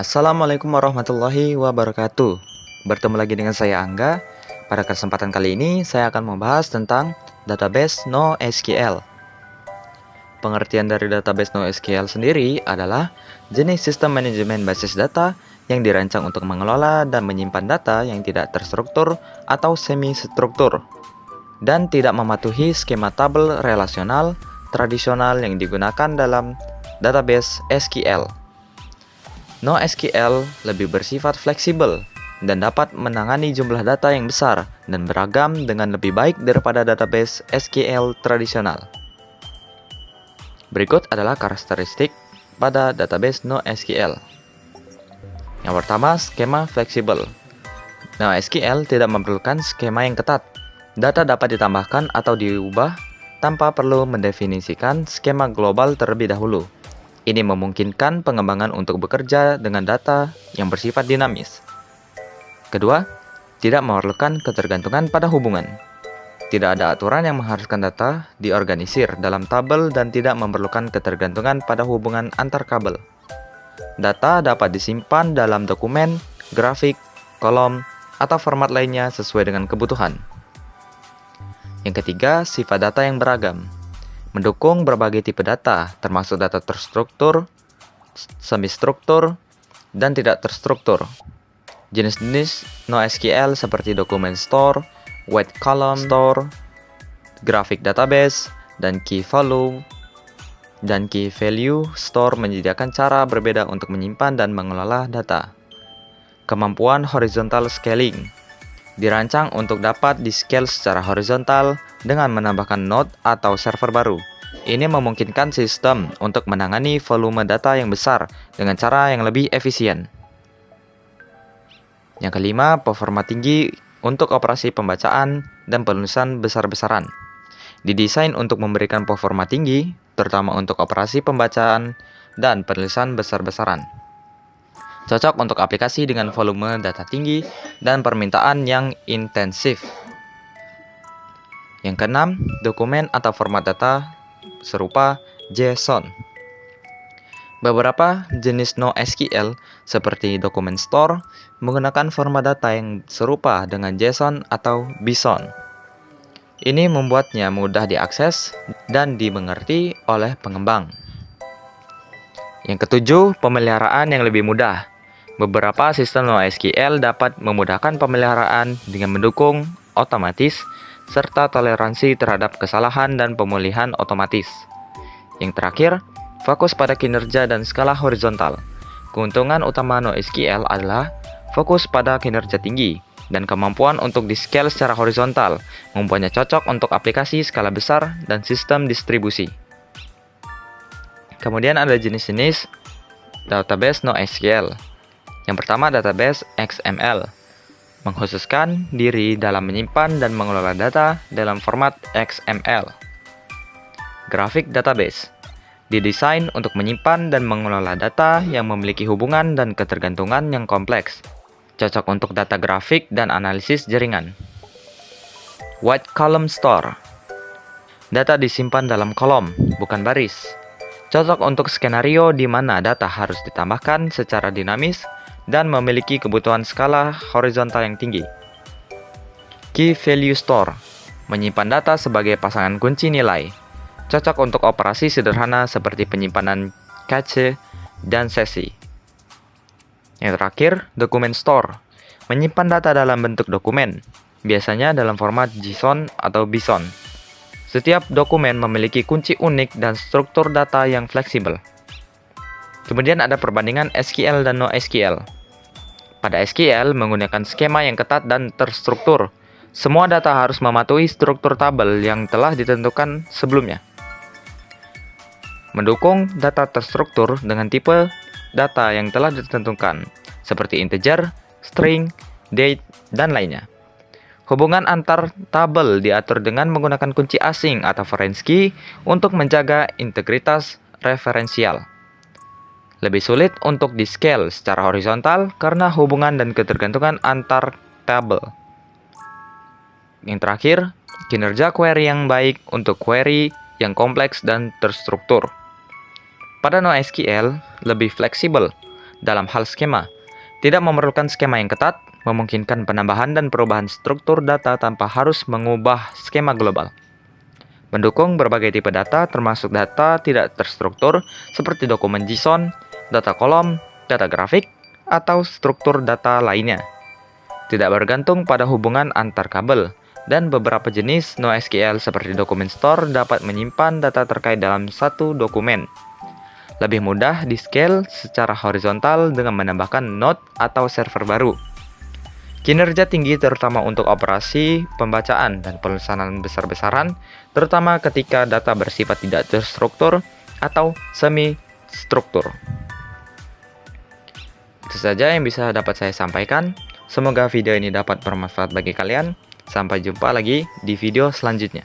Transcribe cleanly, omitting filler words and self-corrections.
Assalamualaikum warahmatullahi wabarakatuh. Bertemu lagi dengan saya Angga. Pada kesempatan kali ini saya akan membahas tentang database NoSQL. Pengertian dari database NoSQL sendiri adalah jenis sistem manajemen basis data yang dirancang untuk mengelola dan menyimpan data yang tidak terstruktur atau semi-struktur dan tidak mematuhi skema tabel relasional tradisional yang digunakan dalam database SQL. NoSQL lebih bersifat fleksibel dan dapat menangani jumlah data yang besar dan beragam dengan lebih baik daripada database SQL tradisional. Berikut adalah karakteristik pada database NoSQL. Yang pertama, skema fleksibel. NoSQL tidak memerlukan skema yang ketat. Data dapat ditambahkan atau diubah tanpa perlu mendefinisikan skema global terlebih dahulu. Ini memungkinkan pengembangan untuk bekerja dengan data yang bersifat dinamis. Kedua, tidak memerlukan ketergantungan pada hubungan. Tidak ada aturan yang mengharuskan data diorganisir dalam tabel dan tidak memerlukan ketergantungan pada hubungan antar kabel. Data dapat disimpan dalam dokumen, grafik, kolom, atau format lainnya sesuai dengan kebutuhan. Yang ketiga, sifat data yang beragam. Mendukung berbagai tipe data, termasuk data terstruktur, semi-struktur, dan tidak terstruktur. Jenis-jenis NoSQL seperti document store, wide column store, graphic database, dan key value store menyediakan cara berbeda untuk menyimpan dan mengelola data. Kemampuan horizontal scaling dirancang untuk dapat di-scale secara horizontal dengan menambahkan node atau server baru. Ini memungkinkan sistem untuk menangani volume data yang besar dengan cara yang lebih efisien. Yang kelima, performa tinggi untuk operasi pembacaan dan penulisan besar-besaran. Didesain untuk memberikan performa tinggi, terutama untuk operasi pembacaan dan penulisan besar-besaran. Cocok untuk aplikasi dengan volume data tinggi dan permintaan yang intensif. Yang keenam, dokumen atau format data serupa JSON. Beberapa jenis NoSQL seperti document store menggunakan format data yang serupa dengan JSON atau BSON. Ini membuatnya mudah diakses dan dimengerti oleh pengembang. Yang ketujuh, pemeliharaan yang lebih mudah. Beberapa sistem NoSQL dapat memudahkan pemeliharaan dengan mendukung otomatis serta toleransi terhadap kesalahan dan pemulihan otomatis. Yang terakhir, fokus pada kinerja dan skala horizontal. Keuntungan utama NoSQL adalah fokus pada kinerja tinggi dan kemampuan untuk di-scale secara horizontal, membuatnya cocok untuk aplikasi skala besar dan sistem distribusi. Kemudian ada jenis-jenis database NoSQL. Yang pertama, database XML. Mengkhususkan diri dalam menyimpan dan mengelola data dalam format XML. Graphic database. Didesain untuk menyimpan dan mengelola data yang memiliki hubungan dan ketergantungan yang kompleks. Cocok untuk data grafik dan analisis jaringan. Wide column store. Data disimpan dalam kolom, bukan baris. Cocok untuk skenario di mana data harus ditambahkan secara dinamis dan memiliki kebutuhan skala horizontal yang tinggi. Key value store. Menyimpan data sebagai pasangan kunci nilai. Cocok untuk operasi sederhana seperti penyimpanan cache dan sesi. Yang terakhir, document store. Menyimpan data dalam bentuk dokumen, biasanya dalam format JSON atau BSON. Setiap dokumen memiliki kunci unik dan struktur data yang fleksibel. Kemudian ada perbandingan SQL dan NoSQL. Pada SQL menggunakan skema yang ketat dan terstruktur. Semua data harus mematuhi struktur tabel yang telah ditentukan sebelumnya. Mendukung data terstruktur dengan tipe data yang telah ditentukan, seperti integer, string, date, dan lainnya. Hubungan antar tabel diatur dengan menggunakan kunci asing atau foreign key untuk menjaga integritas referensial. Lebih sulit untuk di-scale secara horizontal karena hubungan dan ketergantungan antar tabel. Yang terakhir, kinerja query yang baik untuk query yang kompleks dan terstruktur. Pada NoSQL, lebih fleksibel dalam hal skema. Tidak memerlukan skema yang ketat, memungkinkan penambahan dan perubahan struktur data tanpa harus mengubah skema global. Mendukung berbagai tipe data termasuk data tidak terstruktur seperti dokumen JSON, data kolom, data grafik, atau struktur data lainnya. Tidak bergantung pada hubungan antar kabel, dan beberapa jenis NoSQL seperti dokumen store dapat menyimpan data terkait dalam satu dokumen. Lebih mudah di-scale secara horizontal dengan menambahkan node atau server baru. Kinerja tinggi terutama untuk operasi, pembacaan, dan penulisan besar-besaran, terutama ketika data bersifat tidak terstruktur atau semi-struktur. Itu saja yang bisa dapat saya sampaikan. Semoga video ini dapat bermanfaat bagi kalian. Sampai jumpa lagi di video selanjutnya.